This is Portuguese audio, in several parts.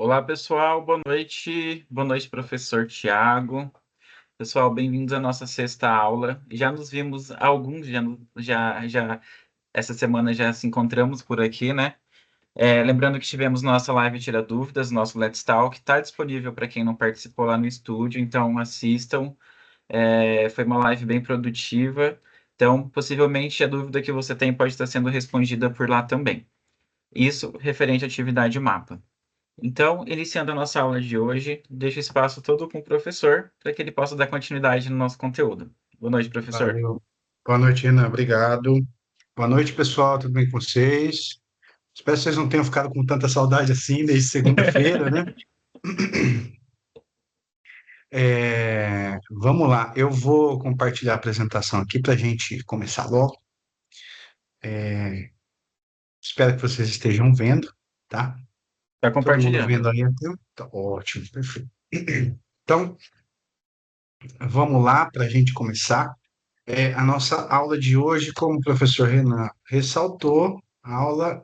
Olá, pessoal, boa noite. Boa noite, professor Tiago. Pessoal, bem-vindos à nossa sexta aula. Já nos vimos há alguns, essa semana já se encontramos por aqui, né? Lembrando que tivemos nossa live Tira Dúvidas, nosso Let's Talk, está disponível para quem não participou lá no estúdio, então assistam. Foi uma live bem produtiva, então possivelmente a dúvida que você tem pode estar sendo respondida por lá também. Isso referente à atividade mapa. Então, iniciando a nossa aula de hoje, deixo o espaço todo com o professor para que ele possa dar continuidade no nosso conteúdo. Boa noite, professor. Valeu. Boa noite, Renan. Obrigado. Boa noite, pessoal. Tudo bem com vocês? Espero que vocês não tenham ficado com tanta saudade assim desde segunda-feira, né? Vamos lá. Eu vou compartilhar a apresentação aqui para a gente começar logo. Espero que vocês estejam vendo, tá? Está Todo mundo compartilhando. vendo aí a tela? Tá ótimo, perfeito. Então, vamos lá para a gente começar. A nossa aula de hoje, como o professor Renan ressaltou, a aula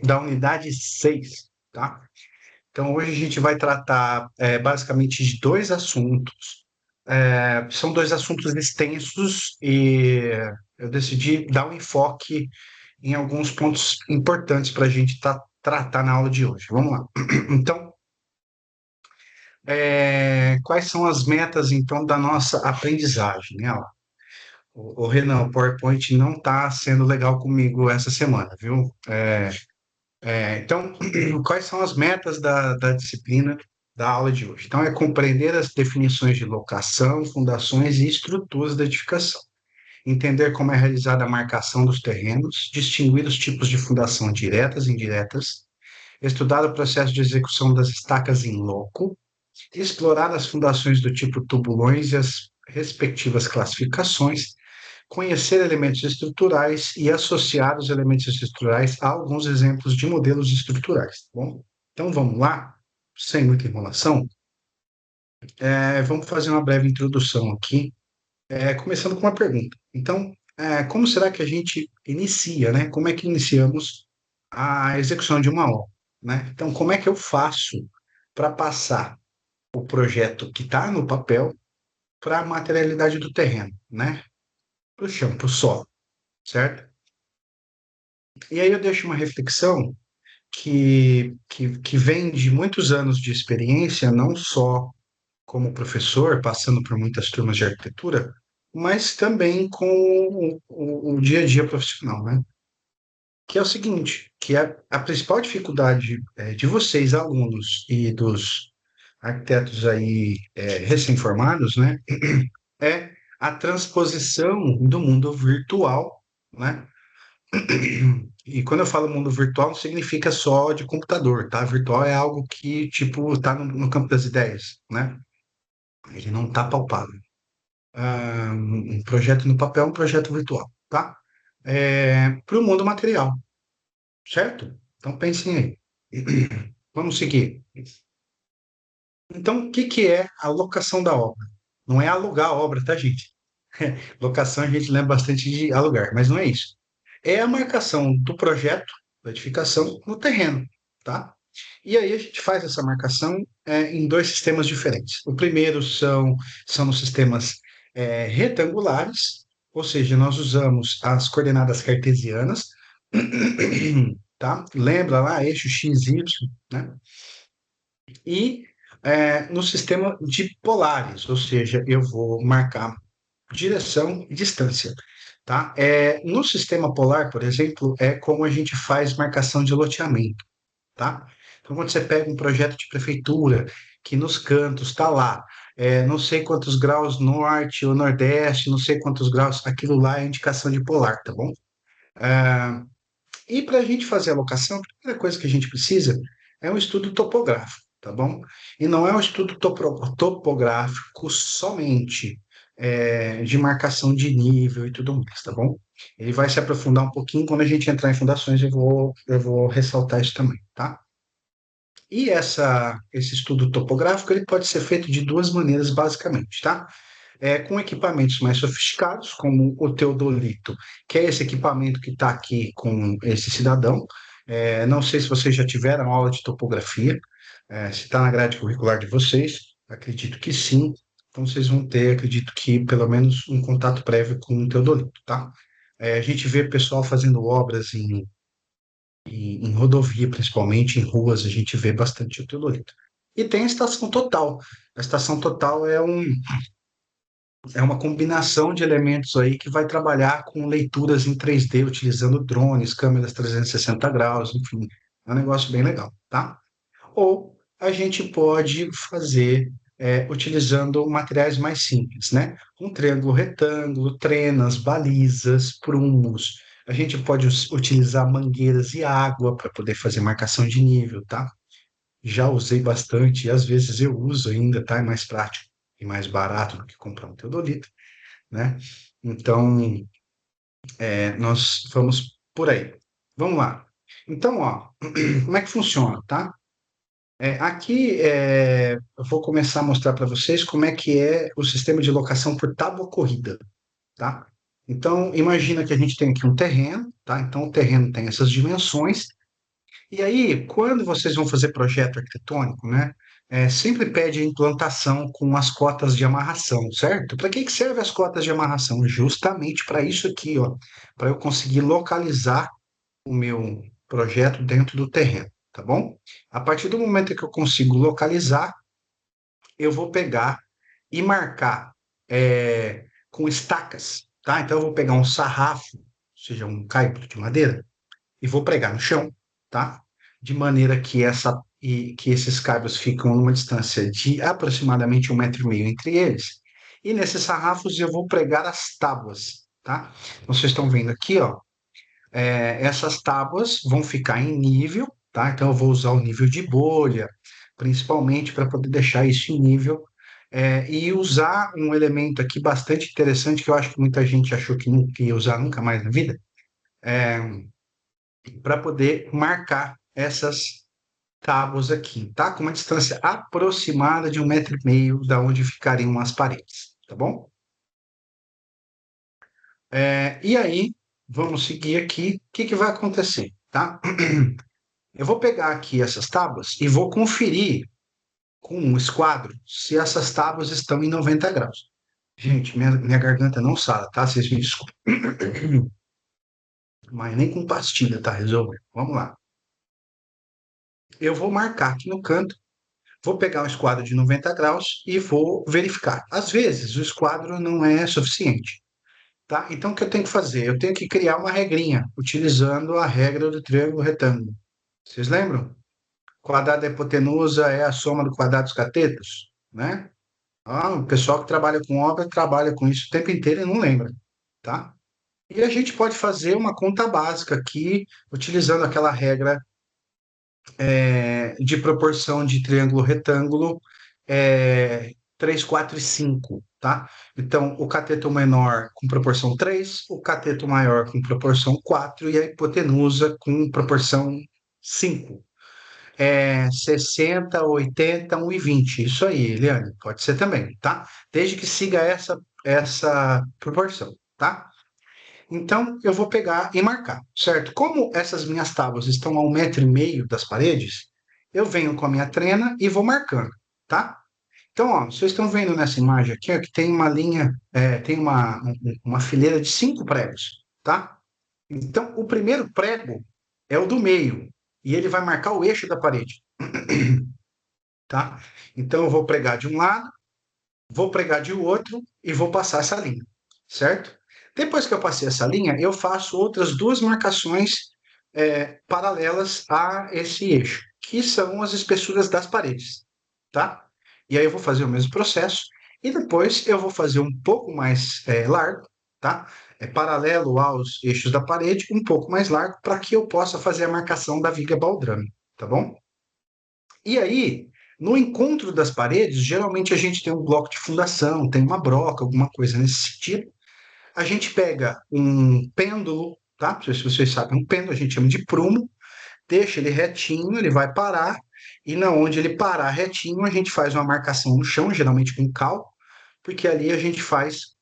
da unidade 6, tá? Então, hoje a gente vai tratar basicamente de dois assuntos. São dois assuntos extensos e eu decidi dar um enfoque em alguns pontos importantes para a gente tratar na aula de hoje. Vamos lá. Então, quais são as metas, então, da nossa aprendizagem, né? Ó, o Renan, o PowerPoint não está sendo legal comigo essa semana, viu? Então, quais são as metas da disciplina da aula de hoje? Então, é compreender as definições de locação, fundações e estruturas da edificação, entender como é realizada a marcação dos terrenos, distinguir os tipos de fundação diretas e indiretas, estudar o processo de execução das estacas em loco, explorar as fundações do tipo tubulões e as respectivas classificações, conhecer elementos estruturais e associar os elementos estruturais a alguns exemplos de modelos estruturais, tá bom? Então vamos lá, sem muita enrolação, vamos fazer uma breve introdução aqui, começando com uma pergunta. Então, como será que a gente inicia, né? Como é que iniciamos a execução de uma obra, né? Então, como é que eu faço para passar o projeto que está no papel para a materialidade do terreno, né? Para o chão, para o solo, certo? E aí eu deixo uma reflexão que vem de muitos anos de experiência, não só como professor, passando por muitas turmas de arquitetura, mas também com o dia a dia profissional, né? Que é o seguinte, que a principal dificuldade de vocês, alunos, e dos arquitetos aí recém-formados, né, é a transposição do mundo virtual, né? E quando eu falo mundo virtual, não significa só de computador, tá? Virtual é algo que, tipo, tá no campo das ideias, né? Ele não tá palpável. Um projeto no papel é um projeto virtual, tá? Para o mundo material, certo? Então, pensem aí. Vamos seguir. Então, o que que é a locação da obra? Não é alugar a obra, tá, gente? Locação a gente lembra bastante de alugar, mas não é isso. É a marcação do projeto da edificação no terreno, tá? E aí a gente faz essa marcação em dois sistemas diferentes. O primeiro são os sistemas retangulares, ou seja, nós usamos as coordenadas cartesianas, tá? Lembra lá, eixo x, y, né? E no sistema de polares, ou seja, eu vou marcar direção e distância, tá? No sistema polar, por exemplo, é como a gente faz marcação de loteamento, tá? Então, quando você pega um projeto de prefeitura, que nos cantos está lá, não sei quantos graus norte ou nordeste, não sei quantos graus, aquilo lá é indicação de polar, tá bom? E para a gente fazer a locação, a primeira coisa que a gente precisa é um estudo topográfico, tá bom? E não é um estudo topográfico somente de marcação de nível e tudo mais, tá bom? Ele vai se aprofundar um pouquinho quando a gente entrar em fundações, eu vou ressaltar isso também, tá? E esse estudo topográfico ele pode ser feito de duas maneiras, basicamente, tá? Com equipamentos mais sofisticados, como o teodolito, que é esse equipamento que está aqui com esse cidadão. Não sei se vocês já tiveram aula de topografia, Se está na grade curricular de vocês, acredito que sim. Então, vocês vão ter, acredito que, pelo menos um contato prévio com o teodolito, tá? A gente vê pessoal fazendo obras em rodovia, principalmente em ruas, a gente vê bastante o teodolito. E tem a estação total. A estação total é uma combinação de elementos aí que vai trabalhar com leituras em 3D, utilizando drones, câmeras 360 graus, enfim, é um negócio bem legal, tá? Ou a gente pode fazer utilizando materiais mais simples, né? Um triângulo retângulo, trenas, balizas, prumos. A gente pode utilizar mangueiras e água para poder fazer marcação de nível, tá? Já usei bastante e às vezes eu uso ainda, tá? É mais prático e mais barato do que comprar um teodolito, né? Então, nós vamos por aí. Vamos lá. Então, ó, como é que funciona, tá? Aqui eu vou começar a mostrar para vocês como é que é o sistema de locação por tábua corrida, tá? Então, imagina que a gente tem aqui um terreno, tá? Então, o terreno tem essas dimensões. E aí, quando vocês vão fazer projeto arquitetônico, né? Sempre pede a implantação com as cotas de amarração, certo? Para que que serve as cotas de amarração? Justamente para isso aqui, ó, para eu conseguir localizar o meu projeto dentro do terreno, tá bom? A partir do momento que eu consigo localizar, eu vou pegar e marcar com estacas, tá? Então eu vou pegar um sarrafo, ou seja, um caibro de madeira, e vou pregar no chão, tá? De maneira que esses cabos ficam numa distância de aproximadamente 1,5 m entre eles. E nesses sarrafos eu vou pregar as tábuas, tá? Vocês estão vendo aqui, ó, essas tábuas vão ficar em nível, tá? Então eu vou usar o nível de bolha, principalmente para poder deixar isso em nível. E usar um elemento aqui bastante interessante que eu acho que muita gente achou que não ia usar nunca mais na vida, para poder marcar essas tábuas aqui, tá? Com uma distância aproximada de 1,5 m da onde ficariam as paredes, tá bom? E aí, vamos seguir aqui. O que que vai acontecer, tá? Eu vou pegar aqui essas tábuas e vou conferir com um esquadro se essas tábuas estão em 90 graus. Gente, minha garganta não sara, tá? Vocês me desculpem. Mas nem com pastilha tá resolvendo. Vamos lá. Eu vou marcar aqui no canto, vou pegar um esquadro de 90 graus e vou verificar. Às vezes, o esquadro não é suficiente, tá? Então, o que eu tenho que fazer? Eu tenho que criar uma regrinha, utilizando a regra do triângulo retângulo. Vocês lembram? Quadrado da hipotenusa é a soma do quadrado dos catetos, né? O pessoal que trabalha com obra trabalha com isso o tempo inteiro e não lembra, tá? E a gente pode fazer uma conta básica aqui, utilizando aquela regra de proporção de triângulo retângulo 3, 4 e 5, tá? Então, o cateto menor com proporção 3, o cateto maior com proporção 4 e a hipotenusa com proporção 5. 60, 80, 1,20. Isso aí, Eliane, pode ser também, tá? Desde que siga essa proporção, tá? Então, eu vou pegar e marcar, certo? Como essas minhas tábuas estão a 1,5 m das paredes, eu venho com a minha trena e vou marcando, tá? Então, ó, vocês estão vendo nessa imagem aqui, ó, que tem uma linha, tem uma fileira de 5 pregos, tá? Então, o primeiro prego é o do meio, e ele vai marcar o eixo da parede, tá? Então, eu vou pregar de um lado, vou pregar de outro e vou passar essa linha, certo? Depois que eu passei essa linha, eu faço outras duas marcações paralelas a esse eixo, que são as espessuras das paredes, tá? E aí eu vou fazer o mesmo processo e depois eu vou fazer um pouco mais largo, tá? Paralelo aos eixos da parede, um pouco mais largo, para que eu possa fazer a marcação da viga baldrame, tá bom? E aí, no encontro das paredes, geralmente a gente tem um bloco de fundação, tem uma broca, alguma coisa nesse sentido. A gente pega um pêndulo, tá? Não sei se vocês sabem, um pêndulo a gente chama de prumo, deixa ele retinho, ele vai parar, e na onde ele parar retinho, a gente faz uma marcação no chão, geralmente com cal, porque ali a gente faz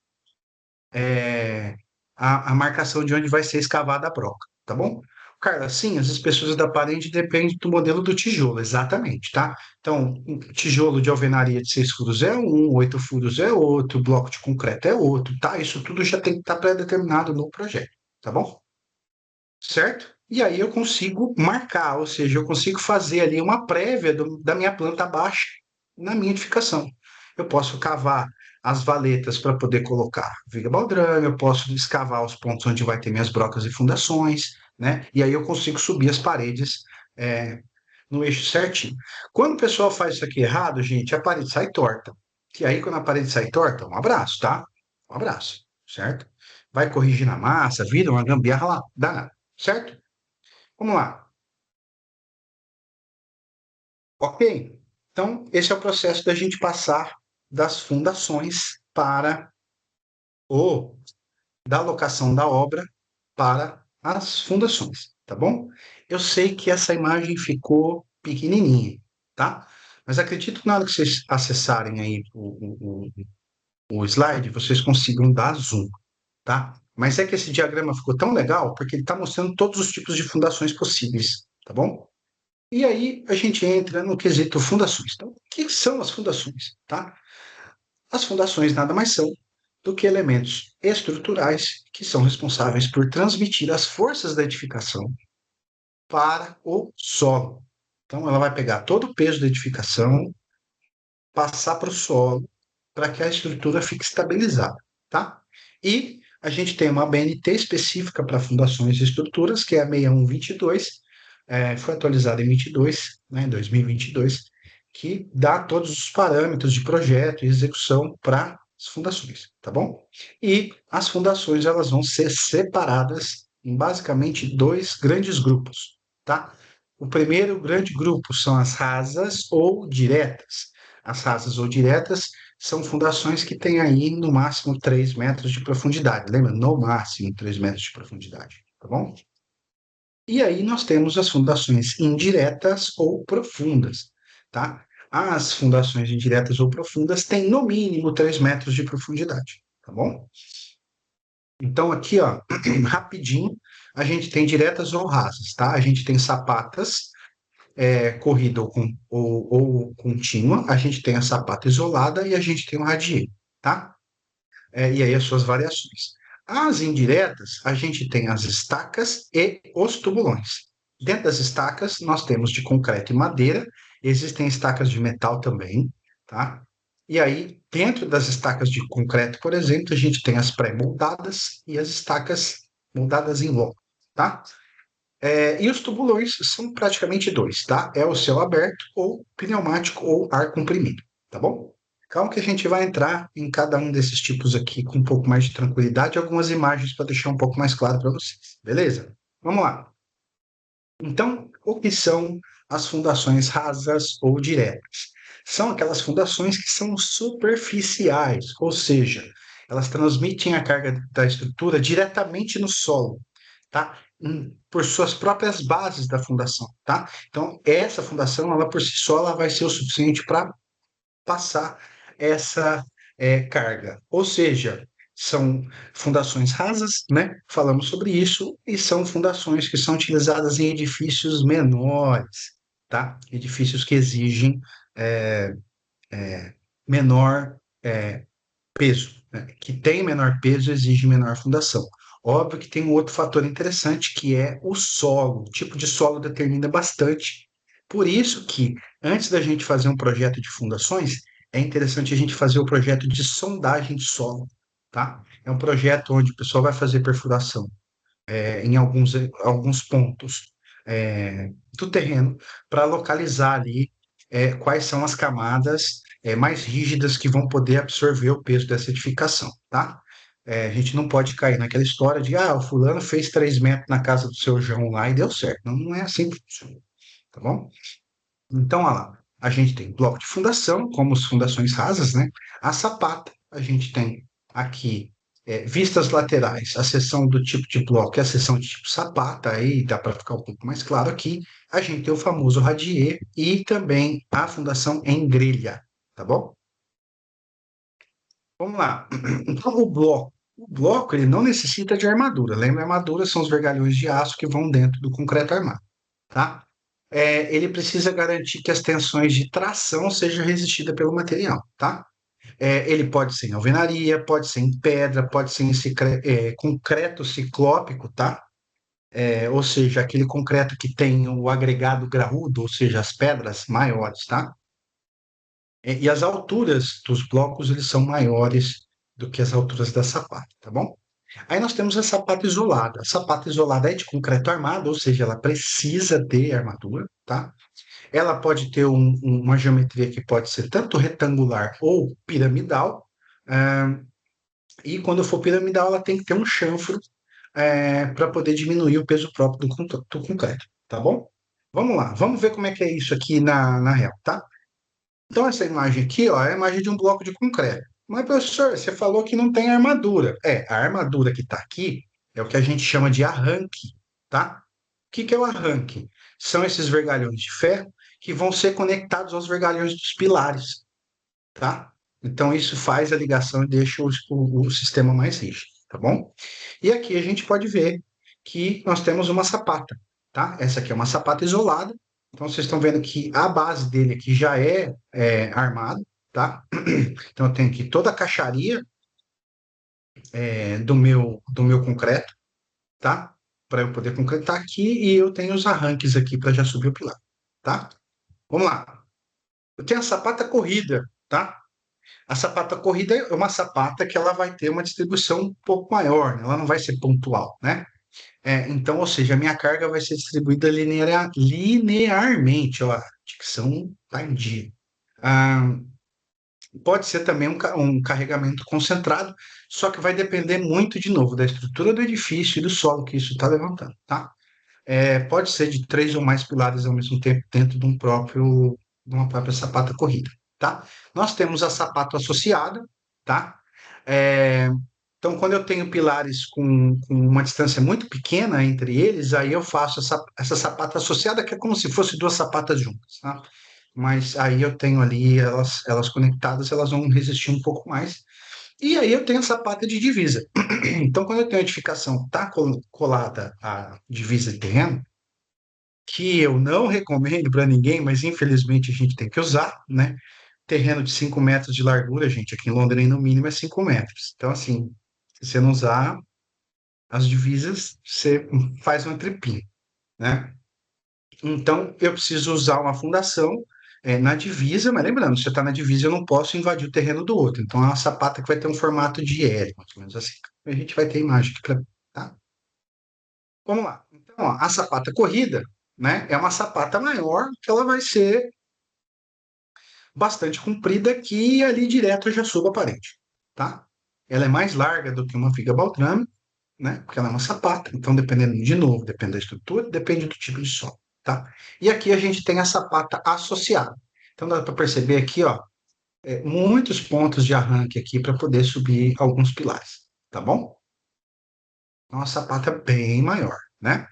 a marcação de onde vai ser escavada a broca, tá bom? Carla, sim, as espessuras da parede dependem do modelo do tijolo, exatamente, tá? Então, um tijolo de alvenaria de 6 furos é um, 8 furos é outro, bloco de concreto é outro, tá? Isso tudo já tem que estar pré-determinado no projeto, tá bom? Certo? E aí eu consigo marcar, ou seja, eu consigo fazer ali uma prévia da minha planta baixa na minha edificação. Eu posso cavar as valetas para poder colocar viga baldrame, eu posso escavar os pontos onde vai ter minhas brocas e fundações, né? E aí eu consigo subir as paredes é, no eixo certinho. Quando o pessoal faz isso aqui errado, gente, a parede sai torta. E aí, quando a parede sai torta, um abraço, tá? Um abraço, certo? Vai corrigir na massa, vira uma gambiarra lá, danada, certo? Vamos lá. Ok? Então, esse é o processo da gente passar das fundações para o da locação da obra para as fundações, tá bom? Eu sei que essa imagem ficou pequenininha, tá? Mas acredito que na hora que vocês acessarem aí o slide, vocês consigam dar zoom, tá? Mas é que esse diagrama ficou tão legal porque ele está mostrando todos os tipos de fundações possíveis, tá bom? E aí a gente entra no quesito fundações. Então, o que são as fundações, tá? As fundações nada mais são do que elementos estruturais que são responsáveis por transmitir as forças da edificação para o solo. Então, ela vai pegar todo o peso da edificação, passar para o solo, para que a estrutura fique estabilizada, tá? E a gente tem uma BNT específica para fundações e estruturas, que é a 6122, foi atualizada em 22, né, em 2022, que dá todos os parâmetros de projeto e execução para as fundações, tá bom? E as fundações elas vão ser separadas em basicamente dois grandes grupos, tá? O primeiro grande grupo são as rasas ou diretas. As rasas ou diretas são fundações que têm aí no máximo 3 metros de profundidade. Lembra? No máximo 3 metros de profundidade, tá bom? E aí nós temos as fundações indiretas ou profundas, tá? As fundações indiretas ou profundas têm no mínimo 3 metros de profundidade, tá bom? Então aqui, ó, rapidinho, a gente tem diretas ou rasas, tá? A gente tem sapatas, corrida ou contínua, a gente tem a sapata isolada e a gente tem o radier, tá? E aí as suas variações. As indiretas, a gente tem as estacas e os tubulões. Dentro das estacas, nós temos de concreto e madeira, existem estacas de metal também, tá? E aí, dentro das estacas de concreto, por exemplo, a gente tem as pré-moldadas e as estacas moldadas em loco, tá? E os tubulões são praticamente dois, tá? É o céu aberto ou pneumático ou ar comprimido, tá bom? Calma que a gente vai entrar em cada um desses tipos aqui com um pouco mais de tranquilidade, algumas imagens para deixar um pouco mais claro para vocês, beleza? Vamos lá. Então, o que são as fundações rasas ou diretas? São aquelas fundações que são superficiais, ou seja, elas transmitem a carga da estrutura diretamente no solo, tá? Por suas próprias bases da fundação, tá? Então, essa fundação, ela por si só, ela vai ser o suficiente para passar essa carga. Ou seja, são fundações rasas, né? Falamos sobre isso, e são fundações que são utilizadas em edifícios menores, tá? Edifícios que exigem é, menor peso, né? Que tem menor peso exige menor fundação. Óbvio que tem um outro fator interessante que é o solo. O tipo de solo determina bastante. Por isso que, antes da gente fazer um projeto de fundações, é interessante a gente fazer o projeto de sondagem de solo, tá? É um projeto onde o pessoal vai fazer perfuração em alguns pontos do terreno para localizar ali quais são as camadas mais rígidas que vão poder absorver o peso dessa edificação, tá? A gente não pode cair naquela história de, o fulano fez 3 metros na casa do seu João lá e deu certo. Não, não é assim que funciona, tá bom? Então, olha lá, a gente tem bloco de fundação, como as fundações rasas, né? A sapata, a gente tem aqui vistas laterais, a seção do tipo de bloco e a seção de tipo sapata, aí dá para ficar um pouco mais claro aqui. A gente tem o famoso radier e também a fundação em grelha, tá bom? Vamos lá. Então, o bloco. O bloco, ele não necessita de armadura. Lembra, armadura são os vergalhões de aço que vão dentro do concreto armado, tá? Ele precisa garantir que as tensões de tração sejam resistidas pelo material, tá? Ele pode ser em alvenaria, pode ser em pedra, pode ser em concreto ciclópico, tá? Ou seja, aquele concreto que tem o agregado graúdo, ou seja, as pedras maiores, tá? E as alturas dos blocos, eles são maiores do que as alturas da sapata, tá bom? Aí nós temos a sapata isolada. A sapata isolada é de concreto armado, ou seja, ela precisa ter armadura, tá? Ela pode ter uma geometria que pode ser tanto retangular ou piramidal. ah, e quando for piramidal, ela tem que ter um chanfro para poder diminuir o peso próprio do concreto, tá bom? Vamos lá, vamos ver como é que é isso aqui na real, tá? Então, essa imagem aqui, ó, é a imagem de um bloco de concreto. Mas, professor, você falou que não tem armadura. A armadura que está aqui é o que a gente chama de arranque, tá? O que que é o arranque? São esses vergalhões de ferro que vão ser conectados aos vergalhões dos pilares, tá? Então, isso faz a ligação e deixa o sistema mais rígido, tá bom? E aqui a gente pode ver que nós temos uma sapata, tá? Essa aqui é uma sapata isolada. Então, vocês estão vendo que a base dele aqui já é armada, tá? Então, eu tenho aqui toda a caixaria do meu concreto, tá? Para eu poder concretar aqui, e eu tenho os arranques aqui para já subir o pilar, tá? Vamos lá. Eu tenho a sapata corrida, tá? A sapata corrida é uma sapata que ela vai ter uma distribuição um pouco maior, né? Ela não vai ser pontual, né? Então, ou seja, a minha carga vai ser distribuída linearmente, ó, a dicção tá em dia. Ah, pode ser também um carregamento concentrado, só que vai depender muito, de novo, da estrutura do edifício e do solo que isso está levantando, tá? Pode ser de 3 ou mais pilares ao mesmo tempo dentro de uma própria sapata corrida, tá? Nós temos a sapata associada, tá? É, então, quando eu tenho pilares com uma distância muito pequena entre eles, aí eu faço essa sapata associada, que é como se fosse duas sapatas juntas, tá? Mas aí eu tenho ali elas conectadas, elas vão resistir um pouco mais. E aí eu tenho a sapata de divisa. Então, quando eu tenho a edificação tá colada à divisa de terreno, que eu não recomendo para ninguém, mas infelizmente a gente tem que usar, né? Terreno de 5 metros de largura, gente, aqui em Londrina, no mínimo é 5 metros. Então, assim, se você não usar as divisas, você faz uma tripinha, né? Então, eu preciso usar uma fundação na divisa, mas lembrando, se você está na divisa, eu não posso invadir o terreno do outro. Então, é uma sapata que vai ter um formato de L, mais ou menos assim. A gente vai ter imagem aqui para. Tá? Vamos lá. Então, ó, a sapata corrida, né, é uma sapata maior, que ela vai ser bastante comprida, que ali direto eu já subo a parede, tá? Ela é mais larga do que uma viga baldrame, né? Porque ela é uma sapata. Então, dependendo, de novo, depende da estrutura, depende do tipo de solo, tá? E aqui a gente tem a sapata associada. Então, dá para perceber aqui, ó, muitos pontos de arranque aqui para poder subir alguns pilares, tá bom? Então, uma sapata bem maior, né?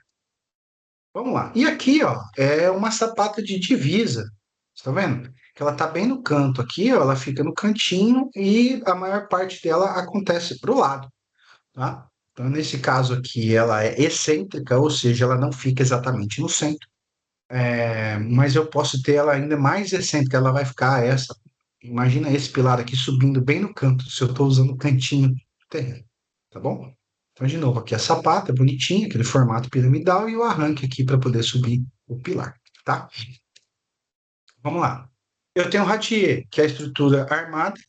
Vamos lá. E aqui, ó, é uma sapata de divisa. Está vendo? Que ela tá bem no canto aqui, ó, ela fica no cantinho e a maior parte dela acontece para o lado, tá? Então, nesse caso aqui, ela é excêntrica, ou seja, ela não fica exatamente no centro. Mas eu posso ter ela ainda mais excêntrica, ela vai ficar essa. Imagina esse pilar aqui subindo bem no canto, se eu estou usando o cantinho do terreno, tá bom? Então, de novo, aqui a sapata, bonitinha, aquele formato piramidal, e o arranque aqui para poder subir o pilar, tá? Vamos lá. Eu tenho o ratier, que é a estrutura armada,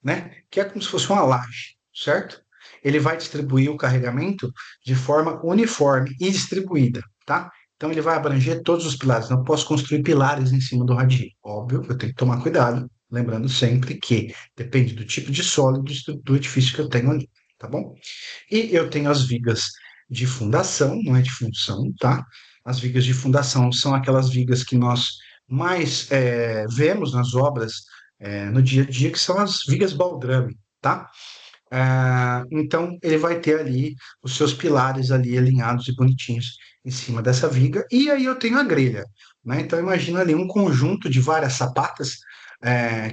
né? Que é como se fosse uma laje, certo? Ele vai distribuir o carregamento de forma uniforme e distribuída, tá? Então ele vai abranger todos os pilares. Não posso construir pilares em cima do radier. Óbvio, eu tenho que tomar cuidado, lembrando sempre que depende do tipo de solo e do edifício que eu tenho ali, tá bom? E eu tenho as vigas de fundação, não é de função, tá? As vigas de fundação são aquelas vigas que nós mais vemos nas obras no dia a dia, que são as vigas baldrame, tá? Então, ele vai ter ali os seus pilares ali alinhados e bonitinhos em cima dessa viga, e aí eu tenho a grelha, né? Então, imagina ali um conjunto de várias sapatas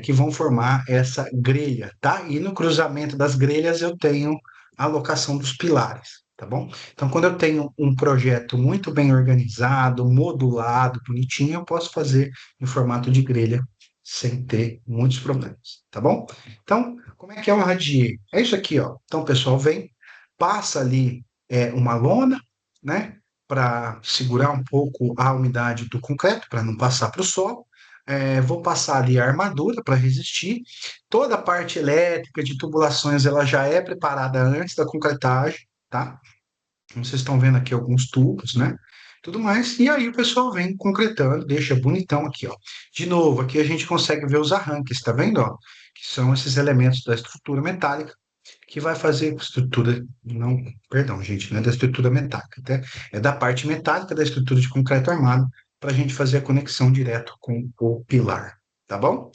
que vão formar essa grelha, tá? E no cruzamento das grelhas eu tenho a alocação dos pilares, tá bom? Então, quando eu tenho um projeto muito bem organizado, modulado, bonitinho, eu posso fazer em formato de grelha sem ter muitos problemas, tá bom? Então, como é que é o radier? É isso aqui, ó. Então, o pessoal vem, passa ali uma lona, né, para segurar um pouco a umidade do concreto, para não passar para o solo. Vou passar ali a armadura para resistir. Toda a parte elétrica de tubulações ela já é preparada antes da concretagem, tá? Vocês estão vendo aqui alguns tubos, né? Tudo mais. E aí o pessoal vem concretando, deixa bonitão aqui, ó. De novo, aqui a gente consegue ver os arranques, tá vendo, ó? Que são esses elementos da estrutura metálica que vai fazer estrutura, não, perdão, gente, não é da estrutura metálica, até é da parte metálica da estrutura de concreto armado para a gente fazer a conexão direto com o pilar, tá bom?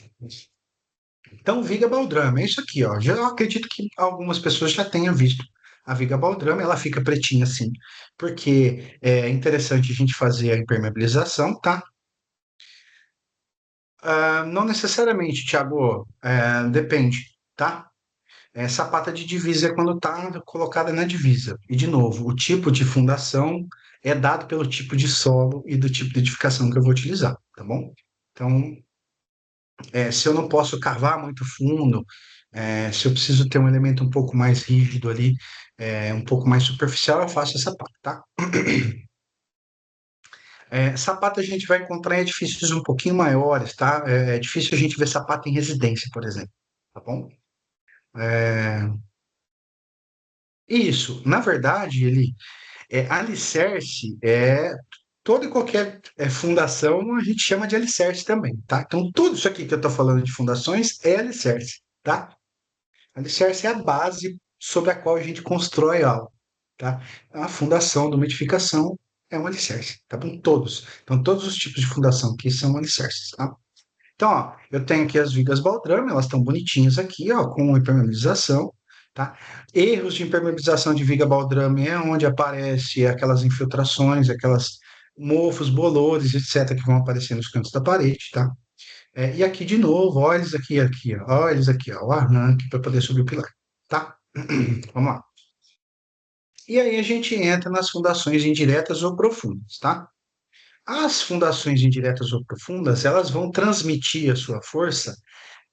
Então, viga baldrame, é isso aqui, ó. Já eu acredito que algumas pessoas já tenham visto a viga baldrame, ela fica pretinha assim, porque é interessante a gente fazer a impermeabilização, tá? Não necessariamente, Thiago, depende, tá? Sapata de divisa é quando está colocada na divisa. E, de novo, o tipo de fundação é dado pelo tipo de solo e do tipo de edificação que eu vou utilizar, tá bom? Então, se eu não posso cavar muito fundo, se eu preciso ter um elemento um pouco mais rígido ali, um pouco mais superficial, eu faço essa sapata, tá? Sapata a gente vai encontrar em edifícios um pouquinho maiores, tá? É difícil a gente ver sapata em residência, por exemplo, tá bom? É, Isso, na verdade, alicerce toda e qualquer fundação a gente chama de alicerce também, tá? Então, tudo isso aqui que eu estou falando de fundações é alicerce, tá? Alicerce é a base sobre a qual a gente constrói algo, tá? A fundação de uma edificação é um alicerce, tá bom? Todos. Então, todos os tipos de fundação aqui são alicerces, tá? Então, ó, eu tenho aqui as vigas baldrame, elas estão bonitinhas aqui, ó, com impermeabilização, tá? Erros de impermeabilização de viga baldrame é onde aparece aquelas infiltrações, aquelas mofos, bolores, etc., que vão aparecer nos cantos da parede, tá? E aqui de novo, olha eles aqui, ó, olha eles aqui, ó, o arranque para poder subir o pilar, tá? Vamos lá. E aí a gente entra nas fundações indiretas ou profundas, tá? As fundações indiretas ou profundas, elas vão transmitir a sua força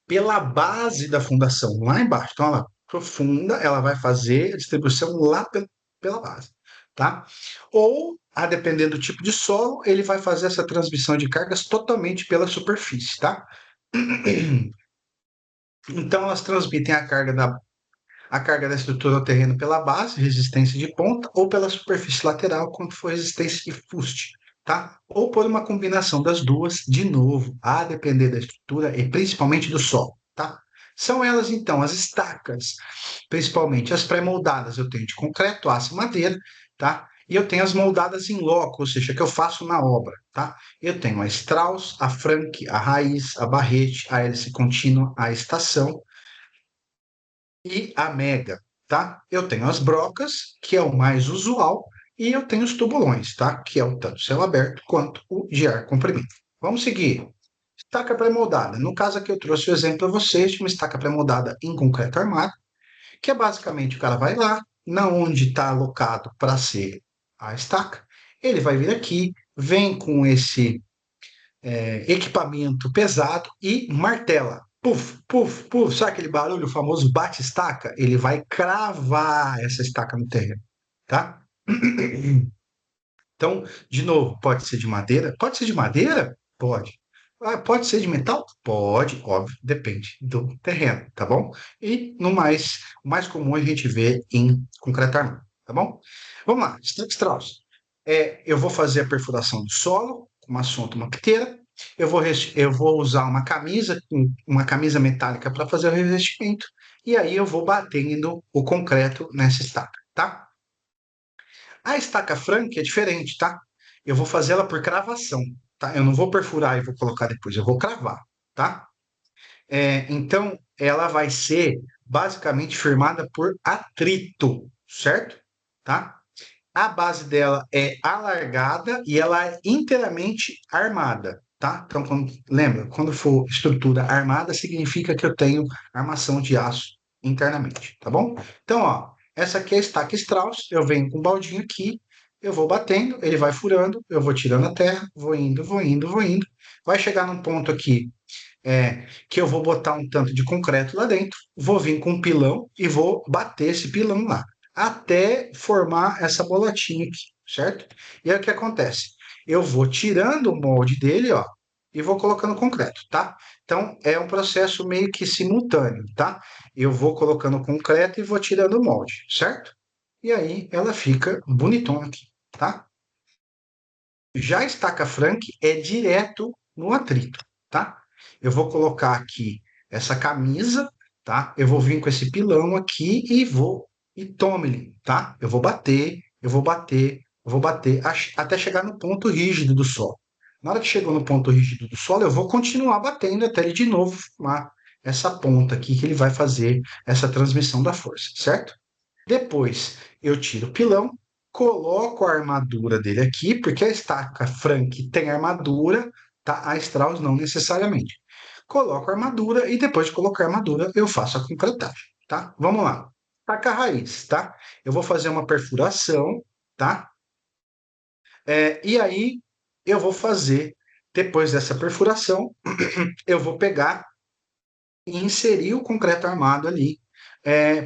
pela base da fundação, lá embaixo. Então, ela profunda, ela vai fazer a distribuição lá pela base, tá? Ou, a depender do tipo de solo, ele vai fazer essa transmissão de cargas totalmente pela superfície, tá? Então, elas transmitem a carga da estrutura ao terreno pela base, resistência de ponta, ou pela superfície lateral, quando for resistência de fuste, tá? Ou por uma combinação das duas, de novo, a depender da estrutura e principalmente do solo, tá? São elas, então, as estacas, principalmente as pré-moldadas, eu tenho de concreto, aço e madeira, tá? E eu tenho as moldadas em loco, ou seja, que eu faço na obra, tá? Eu tenho a Strauss, a Frank, a Raiz, a Barrete, a hélice contínua, a estação, e a mega, tá? Eu tenho as brocas, que é o mais usual, e eu tenho os tubulões, tá? Que é o tanto céu aberto quanto o de ar comprimido. Vamos seguir. Estaca pré-moldada. No caso aqui eu trouxe o exemplo a vocês de uma estaca pré-moldada em concreto armado, que é basicamente o cara vai lá, na onde está alocado para ser a estaca, ele vai vir aqui, vem com esse equipamento pesado e martela. Puf, puf, puf, sabe aquele barulho, o famoso bate-estaca? Ele vai cravar essa estaca no terreno, tá? Então, de novo, pode ser de madeira? Pode ser de madeira? Pode. Pode ser de metal? Pode, óbvio, depende do terreno, tá bom? E no mais, o mais comum a gente vê em concreto armado, tá bom? Vamos lá, Stuck Strauss. Eu vou fazer a perfuração do solo com uma sonda, uma piteira. Eu vou usar uma camisa metálica para fazer o revestimento. E aí eu vou batendo o concreto nessa estaca, tá? A estaca franca é diferente, tá? Eu vou fazer ela por cravação, tá? Eu não vou perfurar e vou colocar depois, eu vou cravar, tá? Então, ela vai ser basicamente firmada por atrito, certo? Tá? A base dela é alargada e ela é inteiramente armada, tá? Então, lembra, quando for estrutura armada, significa que eu tenho armação de aço internamente, tá bom? Então, ó, Essa aqui é a estaca Strauss, eu venho com o baldinho aqui, eu vou batendo, ele vai furando, eu vou tirando a terra, vou indo, vou indo, vou indo. Vai chegar num ponto aqui que eu vou botar um tanto de concreto lá dentro, vou vir com um pilão e vou bater esse pilão lá, até formar essa bolotinha aqui, certo? E aí o que acontece? Eu vou tirando o molde dele, ó, e vou colocando concreto, tá? Então é um processo meio que simultâneo, tá? Eu vou colocando concreto e vou tirando o molde, certo? E aí ela fica bonitona aqui, tá? Já a estaca Frank é direto no atrito, tá? Eu vou colocar aqui essa camisa, tá? Eu vou vir com esse pilão aqui e vou e tome-lhe, tá? Eu vou bater, eu vou bater, eu vou bater até chegar no ponto rígido do solo. Na hora que chegou no ponto rígido do solo, eu vou continuar batendo até ele de novo formar essa ponta aqui que ele vai fazer essa transmissão da força, certo? Depois eu tiro o pilão, coloco a armadura dele aqui, porque a estaca Frank tem armadura, tá? A Strauss não necessariamente. Coloco a armadura e depois de colocar a armadura eu faço a concretagem, tá? Vamos lá. Estaca raiz, tá? Eu vou fazer uma perfuração, tá? E aí eu vou fazer, depois dessa perfuração, eu vou pegar e inserir o concreto armado ali,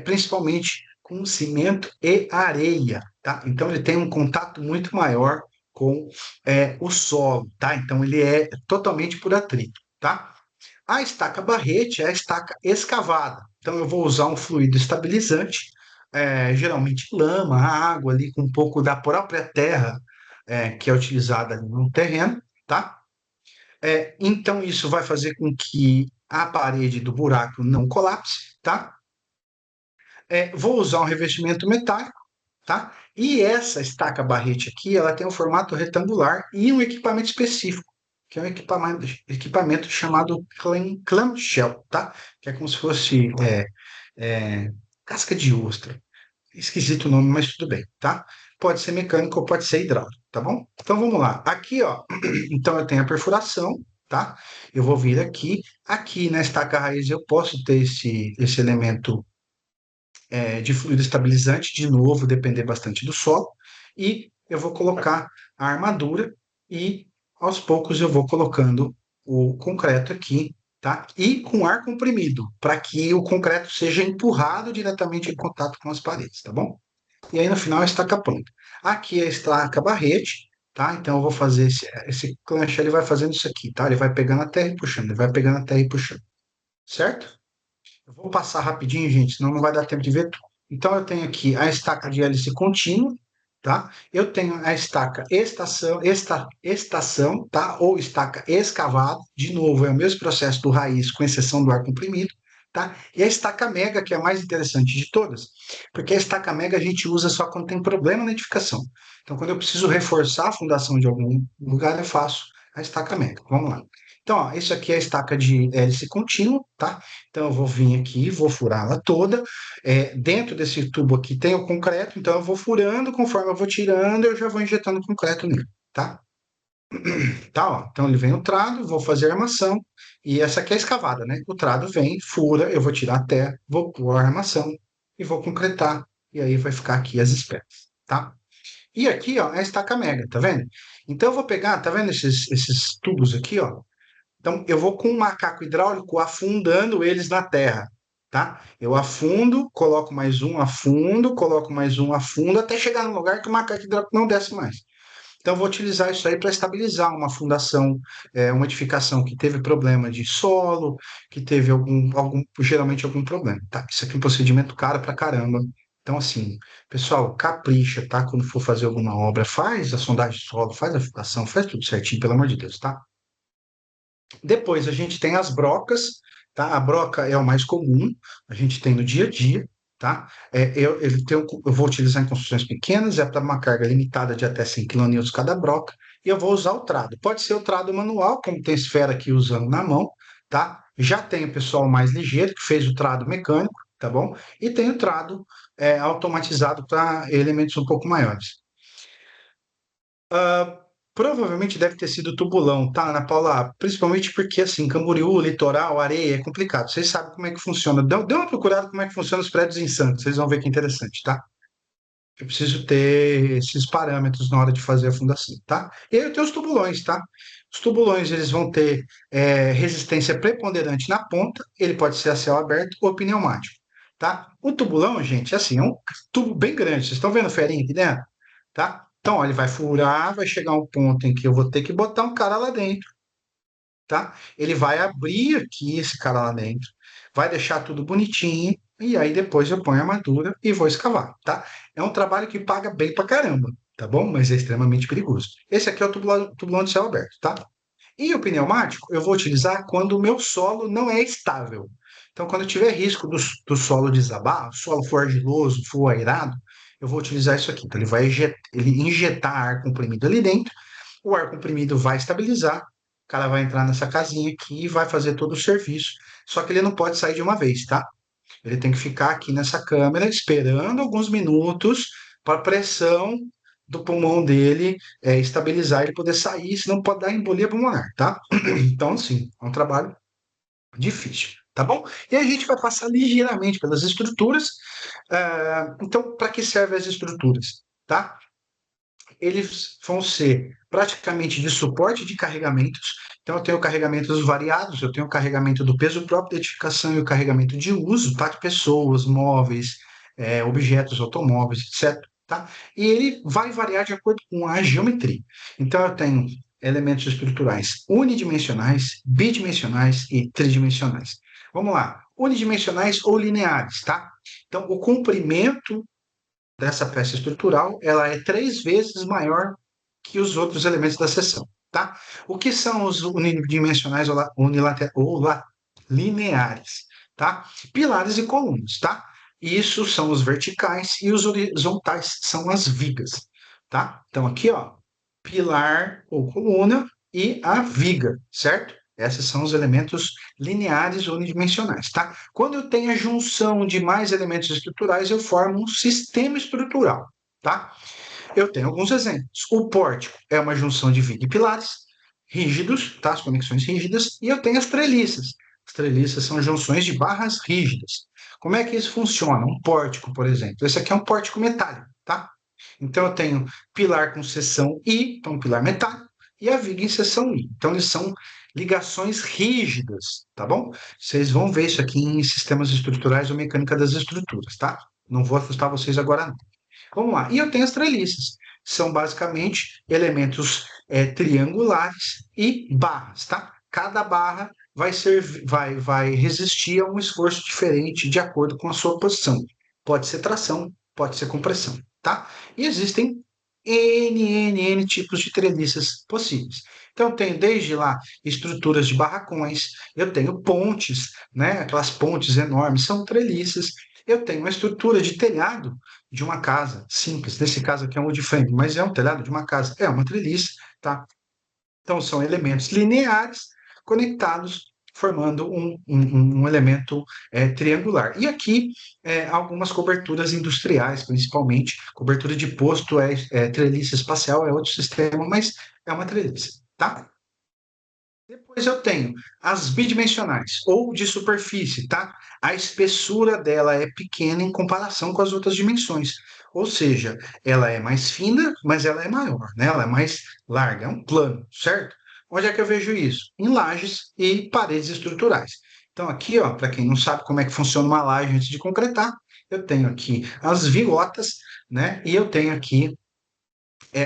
principalmente com cimento e areia, tá? Então ele tem um contato muito maior com o solo, tá? Então ele é totalmente por atrito, tá? A estaca barrete é a estaca escavada. Então eu vou usar um fluido estabilizante, geralmente lama, água ali com um pouco da própria terra que é utilizada ali no terreno, tá? Então, isso vai fazer com que a parede do buraco não colapse, tá? Vou usar um revestimento metálico, tá? E essa estaca barrete aqui, ela tem um formato retangular e um equipamento específico, que é um equipamento chamado clamshell, tá? Que é como se fosse é, casca de ostra. Esquisito o nome, mas tudo bem, tá? Pode ser mecânico ou pode ser hidráulico, tá bom? Então vamos lá. Aqui, ó, então eu tenho a perfuração, tá? Eu vou vir aqui. Aqui na estaca raiz eu posso ter esse elemento de fluido estabilizante, de novo, depender bastante do solo. E eu vou colocar a armadura e aos poucos eu vou colocando o concreto aqui, tá? E com ar comprimido, para que o concreto seja empurrado diretamente em contato com as paredes, tá bom? E aí no final a estaca pronta. Aqui é a estaca barrete, tá? Então eu vou fazer esse clanche, ele vai fazendo isso aqui, tá? Ele vai pegando a terra e puxando, ele vai pegando a terra e puxando, certo? Eu vou passar rapidinho, gente, senão não vai dar tempo de ver tudo. Então eu tenho aqui a estaca de hélice contínua, tá? Eu tenho a estaca estação, tá? Ou estaca escavada, de novo, é o mesmo processo do raiz, com exceção do ar comprimido, tá? E a estaca mega, que é a mais interessante de todas, porque a estaca mega a gente usa só quando tem problema na edificação. Então, quando eu preciso reforçar a fundação de algum lugar, eu faço a estaca mega. Vamos lá. Então, ó, isso aqui é a estaca de hélice contínua, tá? Então, eu vou vir aqui, vou furar ela toda. Dentro desse tubo aqui tem o concreto, então eu vou furando, conforme eu vou tirando, eu já vou injetando concreto nele, tá? Tá, ó. Então, ele vem o trado, vou fazer a armação, e essa aqui é a escavada, né? O trado vem, fura, eu vou tirar a terra, vou pôr a armação e vou concretar, e aí vai ficar aqui as espécies, tá? E aqui, ó, é a estaca mega, tá vendo? Então, eu vou pegar, tá vendo esses tubos aqui, ó? Então, eu vou com um macaco hidráulico afundando eles na terra, tá? Eu afundo, coloco mais um, afundo, coloco mais um, afundo, até chegar no lugar que o macaco hidráulico não desce mais. Então, eu vou utilizar isso aí para estabilizar uma fundação, uma edificação que teve problema de solo, que teve geralmente algum problema, tá? Isso aqui é um procedimento caro pra caramba. Então, assim, pessoal, capricha, tá? Quando for fazer alguma obra, faz a sondagem de solo, faz a fundação, faz tudo certinho, pelo amor de Deus, tá? Depois a gente tem as brocas, tá? A broca é o mais comum, a gente tem no dia a dia, tá? Eu vou utilizar em construções pequenas, é para uma carga limitada de até 100 kN cada broca, e eu vou usar o trado. Pode ser o trado manual, como tem esfera aqui usando na mão, tá? Já tem o pessoal mais ligeiro, que fez o trado mecânico, tá bom? E tem o trado automatizado para elementos um pouco maiores. Provavelmente deve ter sido tubulão, tá, Ana Paula? Principalmente porque, assim, Camboriú, litoral, areia, é complicado. Vocês sabem como é que funciona. Dê uma procurada como é que funciona os prédios em Santos. Vocês vão ver que é interessante, tá? Eu preciso ter esses parâmetros na hora de fazer a fundação, tá? E aí eu tenho os tubulões, tá? Os tubulões, eles vão ter resistência preponderante na ponta, ele pode ser a céu aberto ou pneumático, tá? O tubulão, gente, assim, é um tubo bem grande. Vocês estão vendo o ferinho aqui dentro? Tá? Então, ó, ele vai furar, vai chegar um ponto em que eu vou ter que botar um cara lá dentro, tá? Ele vai abrir aqui esse cara lá dentro, vai deixar tudo bonitinho, e aí depois eu ponho a armadura e vou escavar, tá? É um trabalho que paga bem pra caramba, tá bom? Mas é extremamente perigoso. Esse aqui é o tubulão de céu aberto, tá? E o pneumático eu vou utilizar quando o meu solo não é estável. Então, quando eu tiver risco do solo desabar, o solo for argiloso, for airado, eu vou utilizar isso aqui. Então, ele injetar ar comprimido ali dentro, o ar comprimido vai estabilizar, o cara vai entrar nessa casinha aqui e vai fazer todo o serviço. Só que ele não pode sair de uma vez, tá? Ele tem que ficar aqui nessa câmera esperando alguns minutos para a pressão do pulmão dele estabilizar e ele poder sair, senão pode dar embolia pulmonar, tá? Então, assim, é um trabalho difícil, tá bom? E a gente vai passar ligeiramente pelas estruturas. Então, para que servem as estruturas, tá? Eles vão ser praticamente de suporte de carregamentos. Então, eu tenho carregamentos variados, eu tenho o carregamento do peso próprio da edificação e o carregamento de uso, tá? De pessoas, móveis, objetos, automóveis, etc. Tá? E ele vai variar de acordo com a geometria. Então, eu tenho elementos estruturais unidimensionais, bidimensionais e tridimensionais. Vamos lá, unidimensionais ou lineares, tá? Então, o comprimento dessa peça estrutural, ela é 3 vezes maior que os outros elementos da seção, tá? O que são os unidimensionais ou lineares, tá? Pilares e colunas, tá? Isso são os verticais e os horizontais são as vigas, tá? Então aqui, ó, pilar ou coluna e a viga, certo? Esses são os elementos lineares ou unidimensionais, tá? Quando eu tenho a junção de mais elementos estruturais, eu formo um sistema estrutural, tá? Eu tenho alguns exemplos. O pórtico é uma junção de viga e pilares rígidos, tá? As conexões rígidas, e eu tenho as treliças. As treliças são junções de barras rígidas. Como é que isso funciona? Um pórtico, por exemplo. Esse aqui é um pórtico metálico, tá? Então eu tenho pilar com seção I, então pilar metálico, e a viga em seção I. Então eles são ligações rígidas, tá bom? Vocês vão ver isso aqui em sistemas estruturais ou mecânica das estruturas, tá? Não vou assustar vocês agora, não. Vamos lá. E eu tenho as treliças. São basicamente elementos triangulares e barras, tá? Cada barra vai resistir a um esforço diferente de acordo com a sua posição. Pode ser tração, pode ser compressão, tá? E existem N tipos de treliças possíveis. Então, eu tenho desde lá estruturas de barracões, eu tenho pontes, né? Aquelas pontes enormes são treliças. Eu tenho uma estrutura de telhado de uma casa simples. Nesse caso aqui é um wood frame, mas é um telhado de uma casa, é uma treliça, tá? Então, são elementos lineares conectados, formando um elemento triangular. E aqui, algumas coberturas industriais, principalmente, cobertura de posto treliça espacial, é outro sistema, mas é uma treliça, tá? Depois eu tenho as bidimensionais, ou de superfície, tá? A espessura dela é pequena em comparação com as outras dimensões. Ou seja, ela é mais fina, mas ela é maior, né? Ela é mais larga, é um plano, certo? Onde é que eu vejo isso? Em lajes e paredes estruturais. Então, aqui, ó, para quem não sabe como é que funciona uma laje antes de concretar, eu tenho aqui as vigotas, né? E eu tenho aqui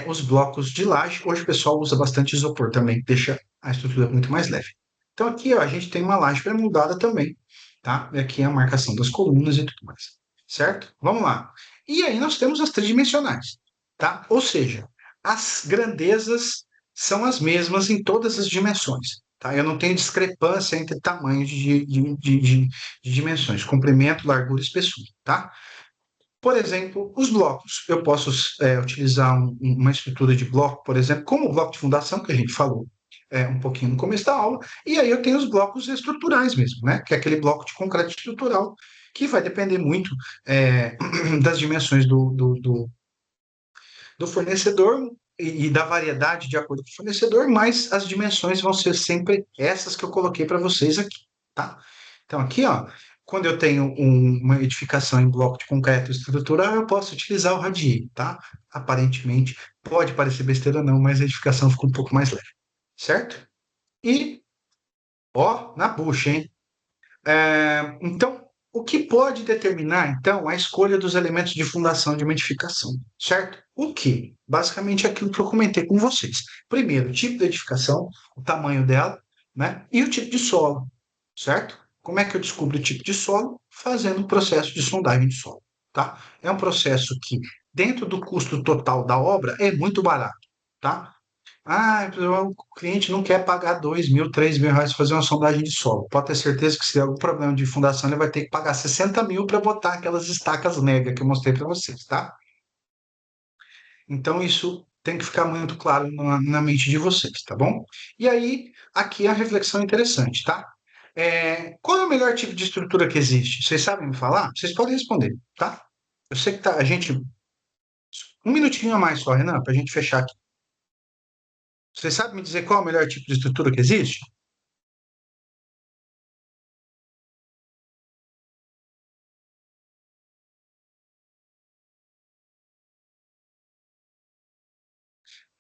os blocos de laje. Hoje o pessoal usa bastante isopor também, deixa a estrutura muito mais leve. Então aqui ó, a gente tem uma laje pré-moldada também, tá? E aqui é a marcação das colunas e tudo mais, certo? Vamos lá. E aí nós temos as tridimensionais, tá? Ou seja, as grandezas são as mesmas em todas as dimensões, tá? Eu não tenho discrepância entre tamanhos de dimensões, comprimento, largura e espessura, tá? Por exemplo, os blocos. Eu posso utilizar uma estrutura de bloco, por exemplo, como o bloco de fundação, que a gente falou um pouquinho no começo da aula, e aí eu tenho os blocos estruturais mesmo, né? Que é aquele bloco de concreto estrutural, que vai depender muito das dimensões do fornecedor, e da variedade de acordo com o fornecedor, mas as dimensões vão ser sempre essas que eu coloquei para vocês aqui, tá? Então, aqui, ó, quando eu tenho uma edificação em bloco de concreto estrutural, eu posso utilizar o radii, tá? Aparentemente, pode parecer besteira ou não, mas a edificação fica um pouco mais leve, certo? E, ó, na bucha, hein? Então, o que pode determinar, então, a escolha dos elementos de fundação de uma edificação, certo? O que? Basicamente aquilo que eu comentei com vocês. Primeiro, o tipo de edificação, o tamanho dela, né? E o tipo de solo, certo? Como é que eu descubro o tipo de solo? Fazendo o processo de sondagem de solo, tá? É um processo que, dentro do custo total da obra, é muito barato, tá? Ah, o cliente não quer pagar 2.000, 3.000 reais para fazer uma sondagem de solo. Pode ter certeza que se der algum problema de fundação, ele vai ter que pagar 60 mil para botar aquelas estacas mega que eu mostrei para vocês, tá? Então, isso tem que ficar muito claro na mente de vocês, tá bom? E aí, aqui a reflexão interessante, tá? Qual é o melhor tipo de estrutura que existe? Vocês sabem me falar? Vocês podem responder, tá? Eu sei que tá, a gente. Um minutinho a mais só, Renan, para a gente fechar aqui. Vocês sabem me dizer qual é o melhor tipo de estrutura que existe?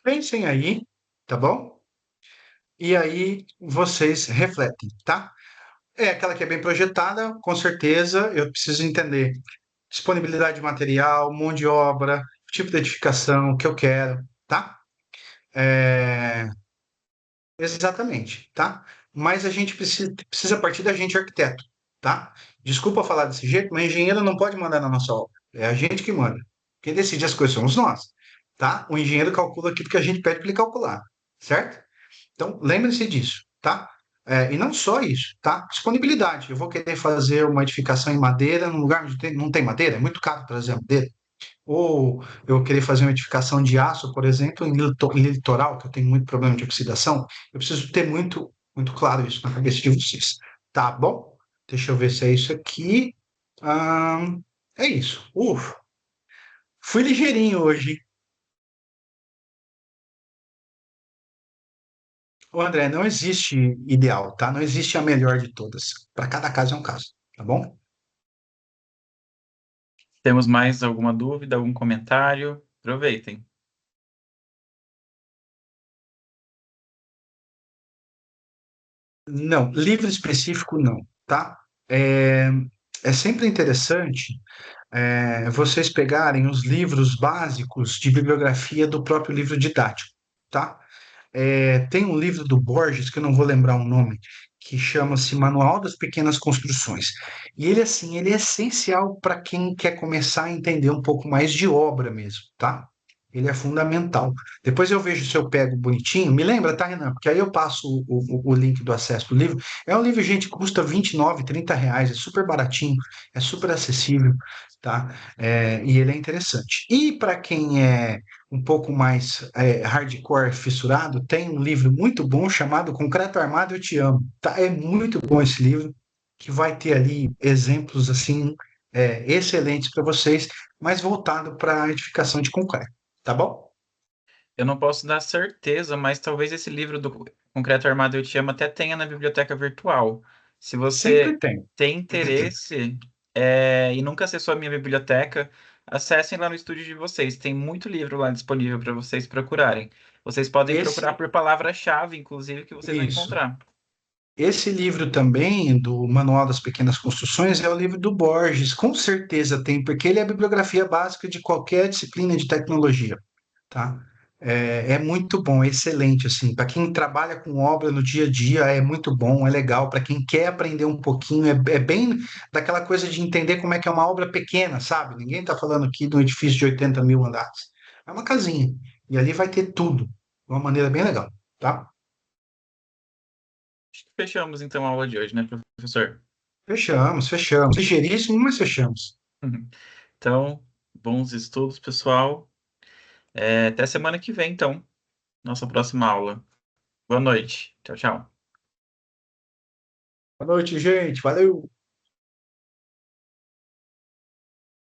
Pensem aí, tá bom? E aí vocês refletem, tá? É aquela que é bem projetada, com certeza. Eu preciso entender disponibilidade de material, mão de obra, tipo de edificação que eu quero, tá? É, exatamente, tá? Mas a gente precisa partir da gente arquiteto, tá? Desculpa falar desse jeito, mas engenheiro não pode mandar na nossa obra. É a gente que manda. Quem decide as coisas somos nós, tá? O engenheiro calcula aquilo que a gente pede para ele calcular, certo? Então, lembre-se disso, tá? E não só isso, tá? Disponibilidade. Eu vou querer fazer uma edificação em madeira num lugar onde não tem madeira, é muito caro trazer madeira. Ou eu querer fazer uma edificação de aço, por exemplo, em litoral, que eu tenho muito problema de oxidação, eu preciso ter muito, muito claro isso na cabeça de vocês. Tá bom? Deixa eu ver se é isso aqui. Ah, é isso. Fui ligeirinho hoje. Ô, André, não existe ideal, tá? Não existe a melhor de todas. Para cada caso é um caso, tá bom? Temos mais alguma dúvida, algum comentário? Aproveitem. Não, livro específico não, tá? É, é sempre interessante vocês pegarem os livros básicos de bibliografia do próprio livro didático, tá? Tem um livro do Borges, que eu não vou lembrar o nome, que chama-se Manual das Pequenas Construções. E ele, assim, ele é essencial para quem quer começar a entender um pouco mais de obra mesmo, tá? Ele é fundamental. Depois eu vejo se eu pego bonitinho. Me lembra, tá, Renan? Porque aí eu passo o link do acesso do livro. É um livro, gente, que custa 29, 30 reais. É super baratinho, é super acessível, tá? E ele é interessante. E para quem é um pouco mais hardcore, fissurado, tem um livro muito bom chamado Concreto Armado Eu Te Amo. Tá? É muito bom esse livro, que vai ter ali exemplos assim excelentes para vocês, mas voltado para a edificação de concreto. Tá bom? Eu não posso dar certeza, mas talvez esse livro do Concreto Armado Eu Te Amo até tenha na biblioteca virtual. Se Sempre você tem. tem interesse, e nunca acessou a minha biblioteca, acessem lá no estúdio de vocês. Tem muito livro lá disponível para vocês procurarem. Vocês podem procurar Esse, por palavra-chave, inclusive, que vocês vão isso. encontrar. Esse livro também, do Manual das Pequenas Construções, é o livro do Borges, com certeza tem, porque ele é a bibliografia básica de qualquer disciplina de tecnologia, tá? É muito bom, é excelente, assim, para quem trabalha com obra no dia a dia, é muito bom, é legal, para quem quer aprender um pouquinho, é bem daquela coisa de entender como é que é uma obra pequena, sabe? Ninguém está falando aqui de um edifício de 80 mil andares, é uma casinha, e ali vai ter tudo, de uma maneira bem legal, tá? Fechamos então a aula de hoje, né, professor? Fechamos, fechamos. Ligeiríssimo, mas fechamos. Então, bons estudos, pessoal. Até semana que vem, então, nossa próxima aula. Boa noite. Tchau, tchau. Boa noite, gente. Valeu.